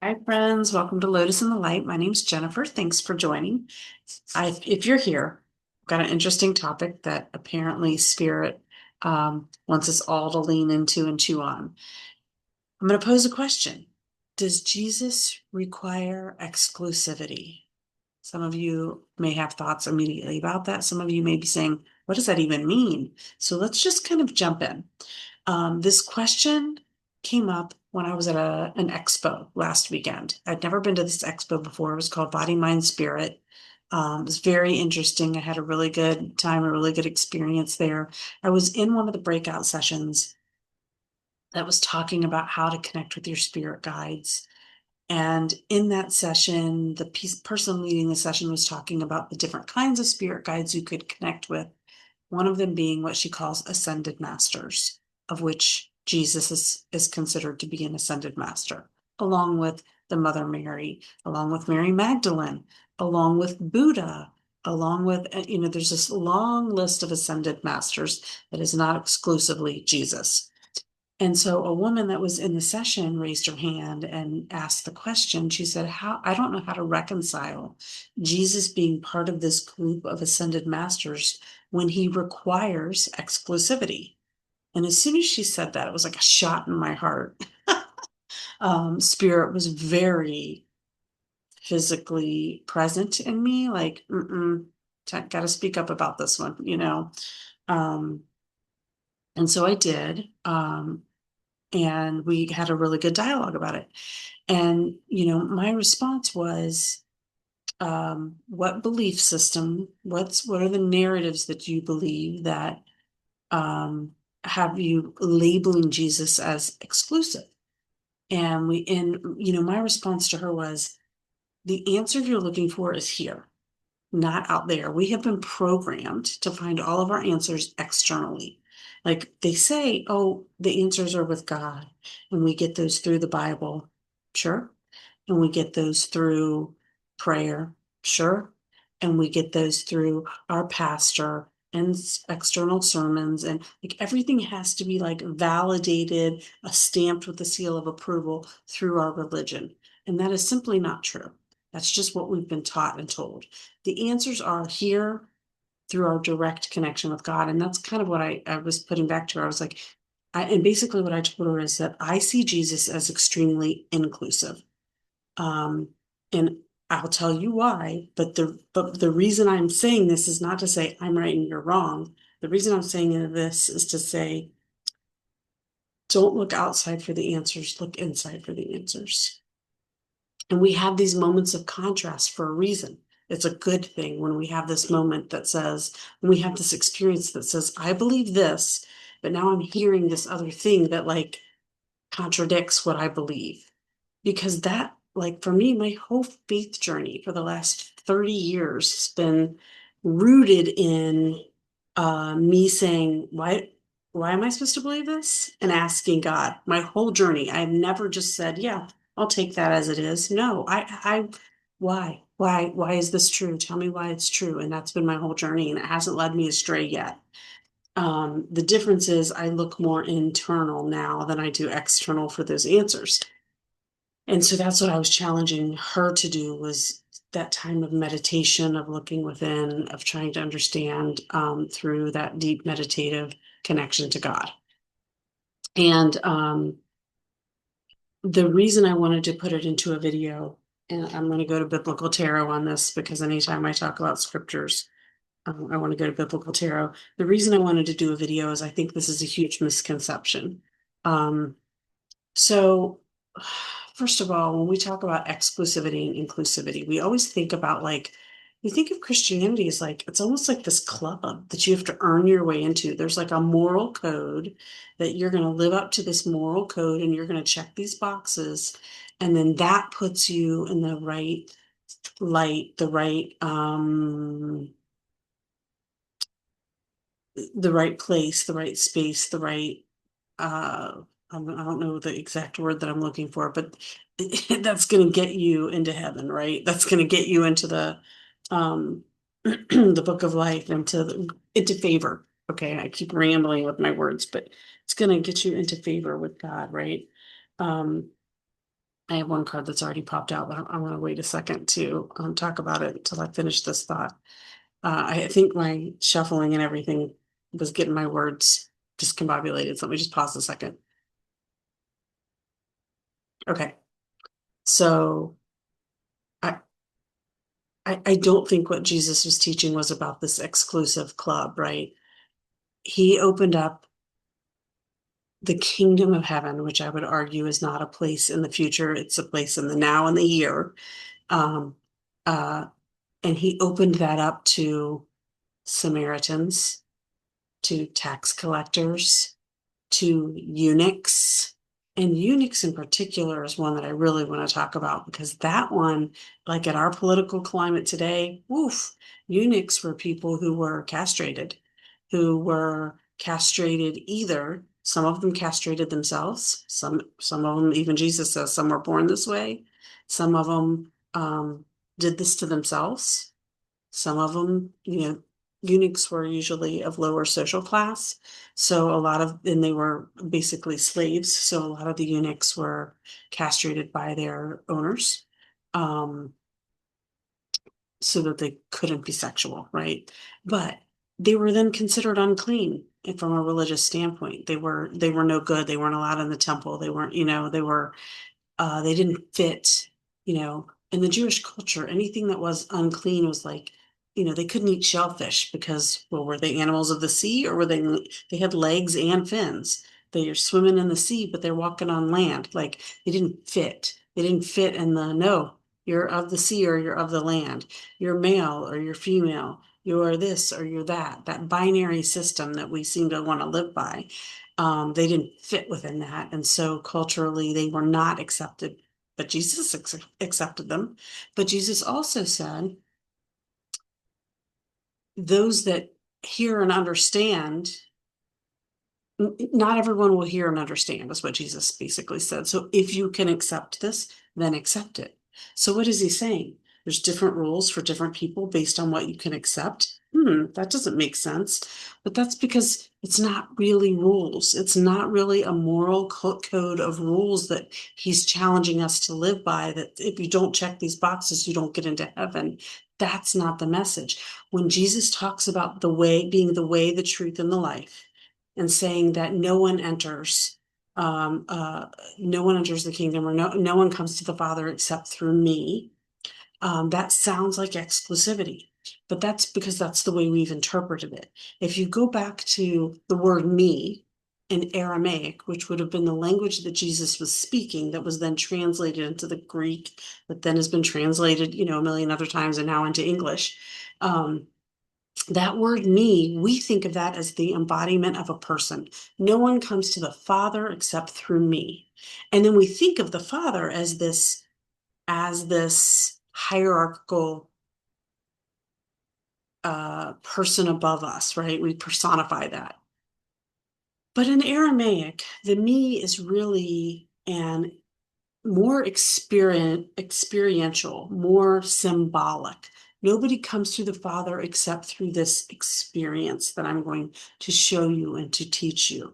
Hi, friends. Welcome to Lotus in the Light. My name's Jennifer. Thanks for joining. If you're here, I've got an interesting topic that apparently Spirit wants us all to lean into and chew on. I'm going to pose a question. Does Jesus require exclusivity? Some of you may have thoughts immediately about that. Some of you may be saying, what does that even mean? So let's just kind of jump in. This question came up when I was at an expo last weekend. I'd never been to this expo before. It was called Body, Mind, Spirit. It was very interesting. I had a really good time, a really good experience there. I was in one of the breakout sessions that was talking about how to connect with your spirit guides. And in that session, the person leading the session was talking about the different kinds of spirit guides you could connect with. One of them being what she calls ascended masters, of which Jesus is considered to be an ascended master, along with the Mother Mary, along with Mary Magdalene, along with Buddha, along with, there's this long list of ascended masters that is not exclusively Jesus. And so a woman that was in the session raised her hand and asked the question. She said, I don't know how to reconcile Jesus being part of this group of ascended masters when he requires exclusivity. And as soon as she said that, it was like a shot in my heart. Spirit was very physically present in me, like, got to speak up about this one. Um, and so I did. And we had a really good dialogue about it. And, my response was, what belief system, what are the narratives that you believe that have you labeling Jesus as exclusive? And my response to her was, the answer you're looking for is here, not out there. We have been programmed to find all of our answers externally. Like they say, oh, the answers are with God, and we get those through the Bible. Sure. And we get those through prayer. Sure. And we get those through our pastor and external sermons. And like everything has to be like validated, stamped with the seal of approval through our religion. And that is simply not true. That's just what we've been taught and told. The answers are here through our direct connection with God. And that's kind of what I was putting back to her. I was like, and basically what I told her is that I see Jesus as extremely inclusive. Um, and I'll tell you why, but the reason I'm saying this is not to say I'm right and you're wrong. The reason I'm saying this is to say, don't look outside for the answers, look inside for the answers. And we have these moments of contrast for a reason. It's a good thing when we have this moment that says, when we have this experience that says, I believe this, but now I'm hearing this other thing that like contradicts what I believe. Because that, like for me, my whole faith journey for the last 30 years has been rooted in me saying, why am I supposed to believe this? And asking God my whole journey. I've never just said, yeah, I'll take that as it is. No, why is this true? Tell me why it's true. And that's been my whole journey, and it hasn't led me astray yet. The difference is I look more internal now than I do external for those answers. And so that's what I was challenging her to do, was that time of meditation, of looking within, of trying to understand through that deep meditative connection to God. And the reason I wanted to put it into a video, and I'm going to go to biblical tarot on this because anytime I talk about scriptures, I want to go to biblical tarot. The reason I wanted to do a video is I think this is a huge misconception. Um, so, first of all, when we talk about exclusivity and inclusivity, we always think about like, we think of Christianity as like, it's almost like this club that you have to earn your way into. There's like a moral code that you're going to live up to, this moral code, and you're going to check these boxes. And then that puts you in the right light, the right place, the right space, the right uh I don't know the exact word that I'm looking for, but that's going to get you into heaven, right? That's going to get you into the um the book of life, into favor. Okay, I keep rambling with my words, but it's going to get you into favor with God, right? Um I have one card that's already popped out, but I'm going to wait a second to talk about it until I finish this thought. I think my shuffling and everything was getting my words discombobulated. So let me just pause a second. Okay. So I, I don't think what Jesus was teaching was about this exclusive club, right? He opened up the kingdom of heaven, which I would argue is not a place in the future. It's a place in the now and the here. Um, uh, and he opened that up to Samaritans, to tax collectors, to eunuchs. And eunuchs in particular is one that I really want to talk about because that one, like in our political climate today, woof, eunuchs were people who were castrated either. Some of them castrated themselves. Some of them, even Jesus says, some were born this way. Some of them did this to themselves. Some of them, eunuchs were usually of lower social class. So and they were basically slaves. So a lot of the eunuchs were castrated by their owners, um, so that they couldn't be sexual, right? But they were then considered unclean from a religious standpoint. They were no good. They weren't allowed in the temple. They weren't, they didn't fit, in the Jewish culture, anything that was unclean was like, they couldn't eat shellfish because, well, were they animals of the sea or they had legs and fins? They're swimming in the sea, but they're walking on land. Like they didn't fit. They didn't fit in no, you're of the sea or you're of the land. You're male or you're female. You're this or you're that binary system that we seem to want to live by. They didn't fit within that. And so culturally, they were not accepted, but Jesus accepted them. But Jesus also said, those that hear and understand, not everyone will hear and understand, is what Jesus basically said. So if you can accept this, then accept it. So what is he saying? There's different rules for different people based on what you can accept. That doesn't make sense. But that's because it's not really rules. It's not really a moral code of rules that he's challenging us to live by, that if you don't check these boxes, you don't get into heaven. That's not the message. When Jesus talks about the way, being the way, the truth, and the life, and saying that um, uh, no one enters the kingdom, or no one comes to the Father except through me. That sounds like exclusivity, but that's because that's the way we've interpreted it. If you go back to the word me in Aramaic, which would have been the language that Jesus was speaking, that was then translated into the Greek, that then has been translated, a million other times and now into English. That word me, we think of that as the embodiment of a person. No one comes to the Father except through me. And then we think of the Father as this hierarchical person above us, right? We personify that. But in Aramaic, the me is really an more experiential, more symbolic. Nobody comes to the Father except through this experience that I'm going to show you and to teach you,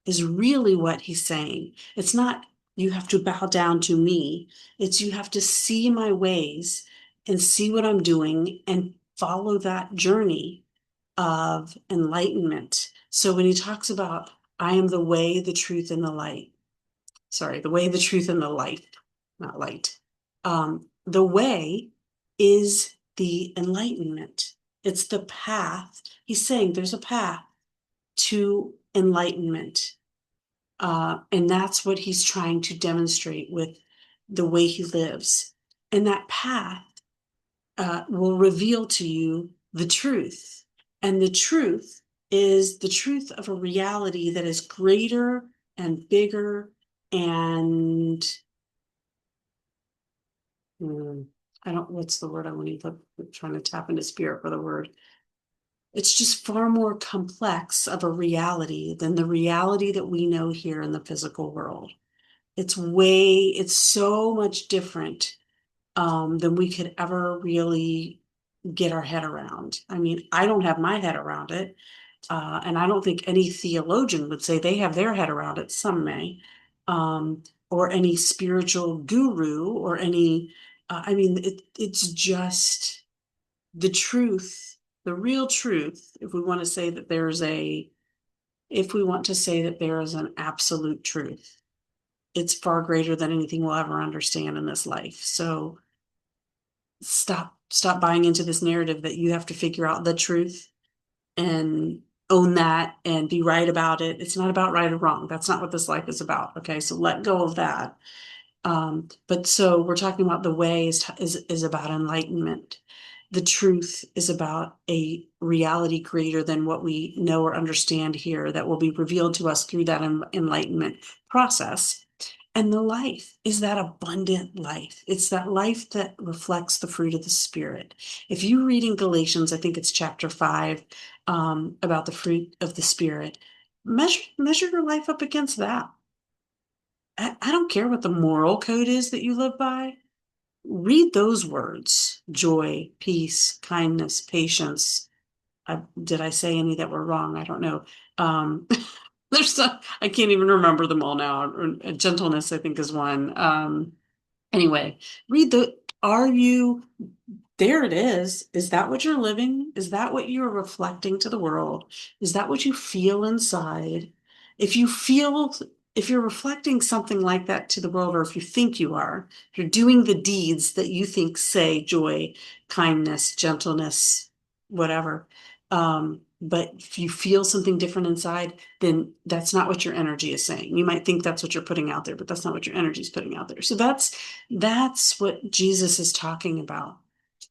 is really what he's saying. It's not you have to bow down to me. It's you have to see my ways and see what I'm doing and follow that journey of enlightenment. So when he talks about, I am the way, the truth, and the light, sorry, the way, the truth, and the life, not light. The way is the enlightenment. It's the path. He's saying there's a path to enlightenment. And that's what he's trying to demonstrate with the way he lives. And that path will reveal to you the truth. And the truth is the truth of a reality that is greater and bigger and I don't, what's the word I want to put? I'm trying to tap into spirit for the word. It's just far more complex of a reality than the reality that we know here in the physical world. It's so much different than we could ever really get our head around. I mean, I don't have my head around it. And I don't think any theologian would say they have their head around it. Some may. or any spiritual guru or any, I mean, it's just the truth, the real truth. If we want to say that if we want to say that there is an absolute truth, it's far greater than anything we'll ever understand in this life. So stop buying into this narrative that you have to figure out the truth and own that and be right about it. It's not about right or wrong. That's not what this life is about. Okay. So let go of that. But so we're talking about the way is about enlightenment. The truth is about a reality greater than what we know or understand here that will be revealed to us through that enlightenment process. And the life is that abundant life. It's that life that reflects the fruit of the Spirit. If you read in Galatians, I think it's chapter 5, about the fruit of the Spirit, measure your life up against that. I don't care what the moral code is that you live by. Read those words: joy, peace, kindness, patience. Did I say any that were wrong? I don't know. Um, there's some, I can't even remember them all now. Gentleness, I think, is one. Anyway, read are you, there it is. Is that what you're living? Is that what you're reflecting to the world? Is that what you feel inside? If you feel, if you're reflecting something like that to the world, or if you think you are, if you're doing the deeds that you think say joy, kindness, gentleness, whatever, but if you feel something different inside, then that's not what your energy is saying. You might think that's what you're putting out there, but that's not what your energy is putting out there. So that's what Jesus is talking about.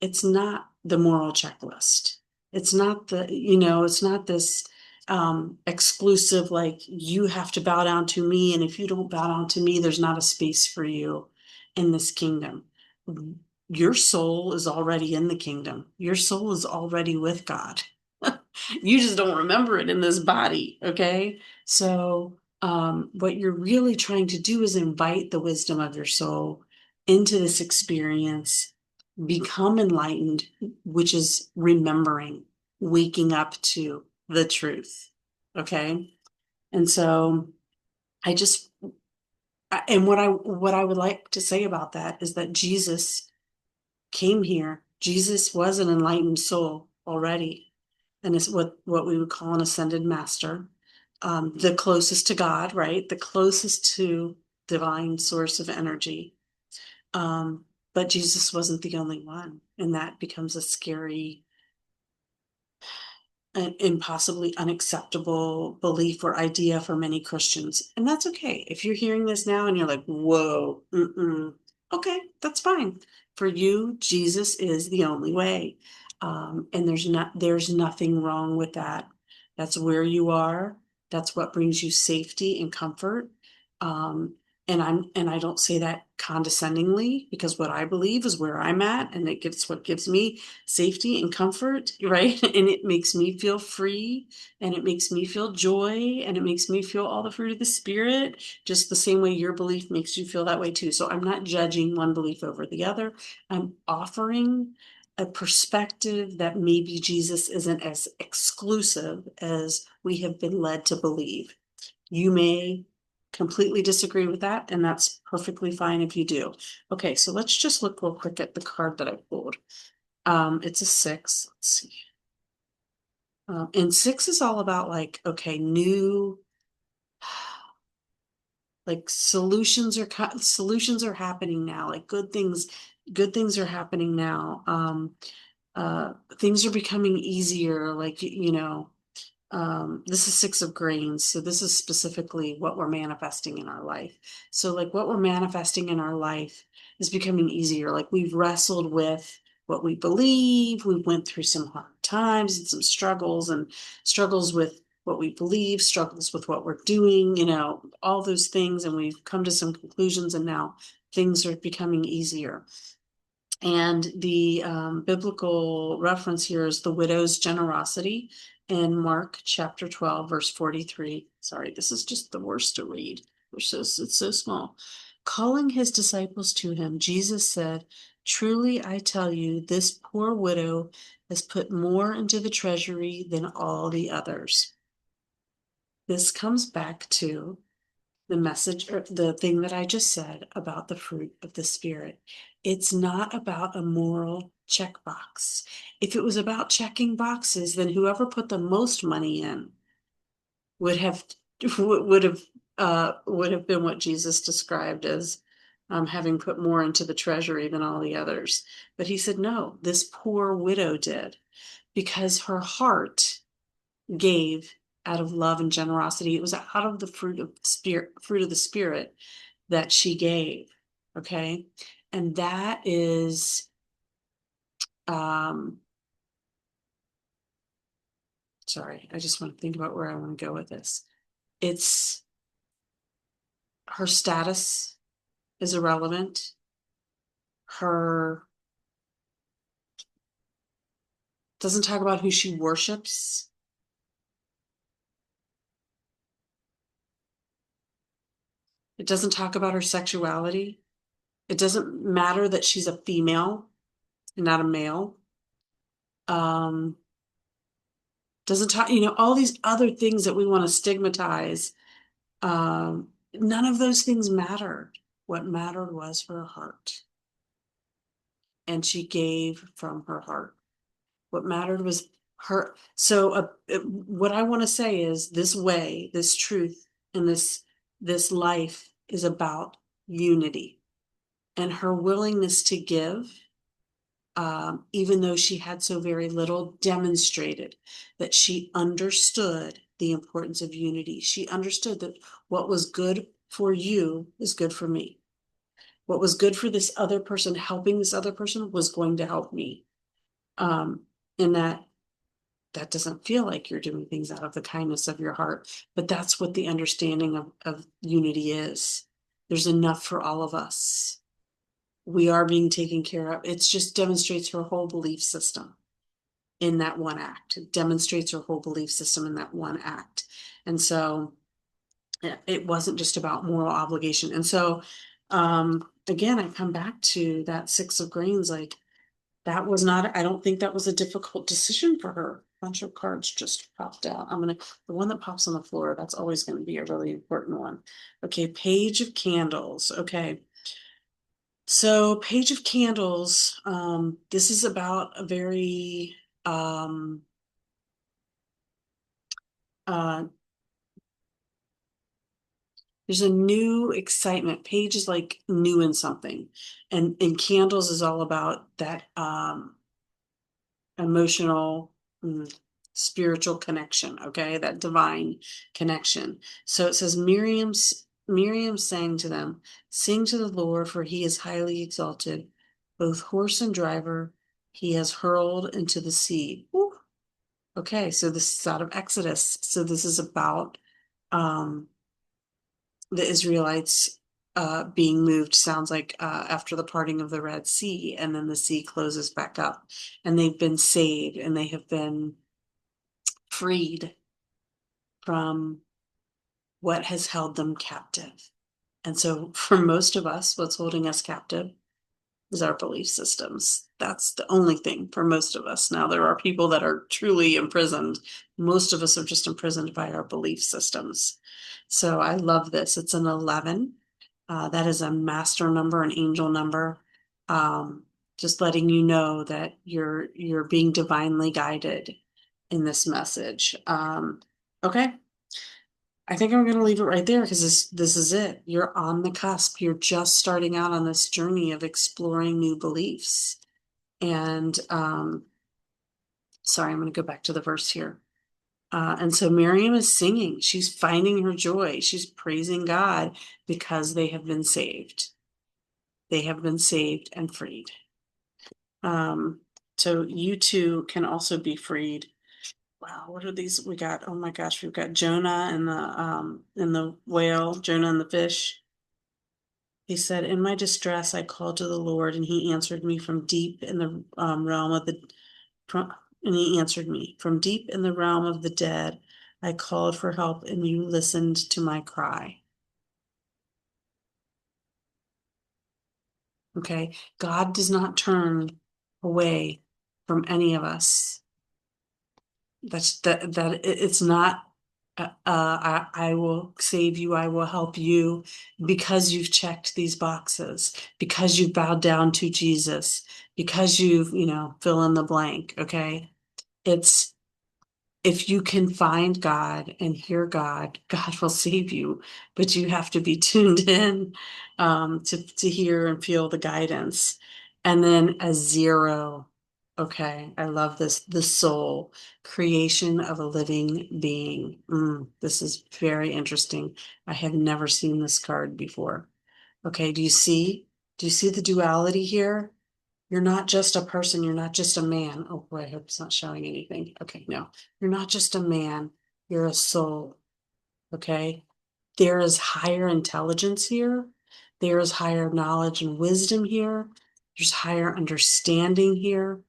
It's not the moral checklist. It's not it's not this exclusive, like you have to bow down to me, and if you don't bow down to me, there's not a space for you in this kingdom. Your soul is already in the kingdom. Your soul is already with God. You just don't remember it in this body, okay? So what you're really trying to do is invite the wisdom of your soul into this experience, become enlightened, which is remembering, waking up to the truth. Okay. And so I just, and what I would like to say about that is that Jesus came here. Jesus was an enlightened soul already, and is what we would call an ascended master, the closest to God, right? The closest to divine source of energy. But Jesus wasn't the only one, and that becomes a scary and impossibly unacceptable belief or idea for many Christians. And that's okay. If you're hearing this now and you're like, whoa, okay, that's fine. For you, Jesus is the only way. And there's nothing wrong with that. That's where you are. That's what brings you safety and comfort. Um, and I don't say that condescendingly, because what I believe is where I'm at, and it's what gives me safety and comfort, right? And it makes me feel free, and it makes me feel joy, and it makes me feel all the fruit of the Spirit, just the same way your belief makes you feel that way too. So I'm not judging one belief over the other. I'm offering a perspective that maybe Jesus isn't as exclusive as we have been led to believe. You may completely disagree with that, and that's perfectly fine if you do. Okay, so let's just look real quick at the card that I pulled. It's a 6. Let's see. And 6 is all about like, okay, new, like solutions are happening now. Like good things are happening now. Things are becoming easier. Like, this is 6 of grains. So this is specifically what we're manifesting in our life. So like what we're manifesting in our life is becoming easier. Like we've wrestled with what we believe. We went through some hard times and some struggles with what we believe, struggles with what we're doing, all those things. And we've come to some conclusions, and now things are becoming easier. And the biblical reference here is the widow's generosity in Mark chapter 12, verse 43. Sorry, this is just the worst to read. It's so small. Calling his disciples to him, Jesus said, "Truly I tell you, this poor widow has put more into the treasury than all the others." This comes back to the message or the thing that I just said about the fruit of the Spirit. It's not about a moral checkbox. If it was about checking boxes, then whoever put the most money in would have would have been what Jesus described as having put more into the treasury than all the others. But he said, no, this poor widow did, because her heart gave out of love and generosity. It was out of the fruit of the Spirit that she gave. Okay. And that is, um, sorry, I just want to think about where I want to go with this. It's her status is irrelevant. Her doesn't talk about who she worships. It doesn't talk about her sexuality. It doesn't matter that she's a female and not a male. Um, doesn't talk, all these other things that we want to stigmatize. None of those things mattered. What mattered was her heart. And she gave from her heart. What mattered was her. So what I want to say is this way, this truth, and this life is about unity. And her willingness to give, even though she had so very little, demonstrated that she understood the importance of unity. She understood that what was good for you is good for me. What was good for this other person, helping this other person, was going to help me. And that doesn't feel like you're doing things out of the kindness of your heart, but that's what the understanding of unity is. There's enough for all of us. We are being taken care of. It just demonstrates her whole belief system in that one act. It demonstrates her whole belief system in that one act. And so it wasn't just about moral obligation. And so, again, I come back to that 6 of Grains, like that was not, I don't think that was a difficult decision for her. A bunch of cards just popped out. The one that pops on the floor, that's always going to be a really important one. Okay, Page of Candles. Okay. So Page of Candles, this is about a very, uh, there's a new excitement. Page is like new in something. And Candles is all about that, emotional, spiritual connection, okay, that divine connection. So it says, Miriam sang to them, sing to the Lord, for he is highly exalted, both horse and driver he has hurled into the sea. Ooh. Okay, so this is out of Exodus. So this is about um the Israelites being moved, sounds like, after the parting of the Red Sea, and then the sea closes back up, and they've been saved and they have been freed from what has held them captive. And so, for most of us, what's holding us captive is our belief systems. That's the only thing for most of us. Now, there are people that are truly imprisoned. Most of us are just imprisoned by our belief systems. So I love this. It's an 11. That is a master number, an angel number. Just letting you know that you're being divinely guided in this message. Okay. I think I'm going to leave it right there because this is it. You're on the cusp. You're just starting out on this journey of exploring new beliefs. And sorry, I'm going to go back to the verse here. And so Miriam is singing. She's finding her joy. She's praising God because they have been saved. They have been saved and freed. So you too can also be freed. Wow, what are these we got? Oh my gosh, we've got Jonah and the whale, Jonah and the fish. He said, "In my distress, I called to the Lord, and He answered me from deep in the realm of the from, and He answered me from deep in the realm of the dead. I called for help, and you listened to my cry." Okay, God does not turn away from any of us. It's not I will save you. I will help you because you've checked these boxes, because you've bowed down to Jesus, because you've, fill in the blank. Okay. It's, if you can find God and hear God, God will save you, but you have to be tuned in to hear and feel the guidance. And then a zero. Okay, I love this. The soul, creation of a living being. This is very interesting. I have never seen this card before. Okay, do you see? Do you see the duality here? You're not just a person. You're not just a man. Oh boy, I hope it's not showing anything. Okay, no. You're not just a man. You're a soul. Okay. There is higher intelligence here. There is higher knowledge and wisdom here. There's higher understanding here.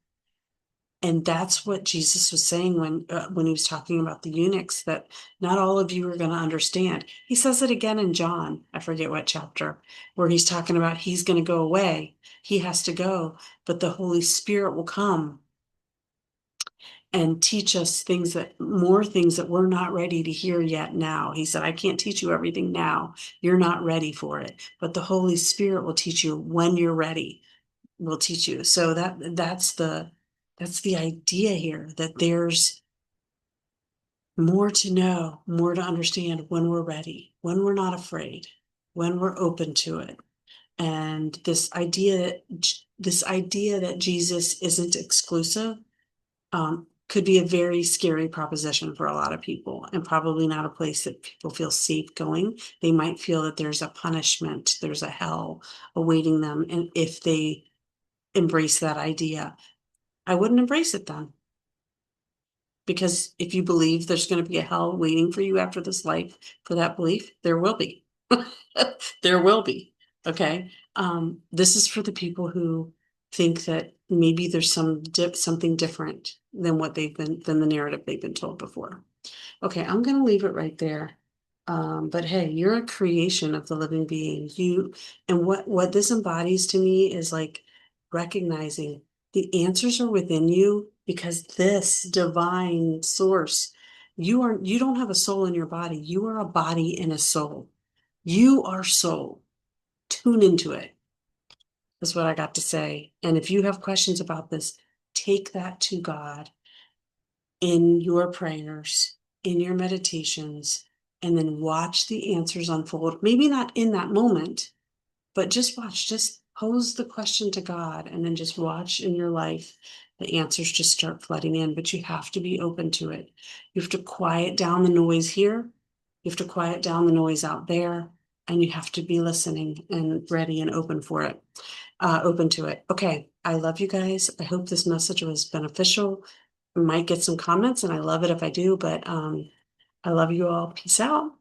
And that's what Jesus was saying when he was talking about the eunuchs, that not all of you are going to understand. He says it again in John, I forget what chapter, where he's talking about he's going to go away. He has to go, but the Holy Spirit will come and teach us more things that we're not ready to hear yet now. He said, I can't teach you everything now. You're not ready for it, but the Holy Spirit will teach you when you're ready, will teach you. So that's the idea here, that there's more to know, more to understand when we're ready, when we're not afraid, when we're open to it. And this idea that Jesus isn't exclusive could be a very scary proposition for a lot of people, and probably not a place that people feel safe going. They might feel that there's a punishment, there's a hell awaiting them, and if they embrace that idea, I wouldn't embrace it then. Because if you believe there's going to be a hell waiting for you after this life, for that belief, there will be. There will be. Okay. This is for the people who think that maybe there's something different than than the narrative they've been told before. Okay, I'm going to leave it right there. But hey, you're a creation of the living being. And what this embodies to me is like recognizing the answers are within you, because this divine source, you don't have a soul in your body. You are a body and a soul. You are soul. Tune into it. That's what I got to say. And if you have questions about this, take that to God in your prayers, in your meditations, and then watch the answers unfold. Maybe not in that moment, but just watch, just pose the question to God, and then just watch in your life the answers just start flooding in. But you have to be open to it. You have to quiet down the noise here. You have to quiet down the noise out there, and you have to be listening and ready and open for it, open to it. Okay. I love you guys. I hope this message was beneficial. I might get some comments, and I love it if I do, but I love you all. Peace out.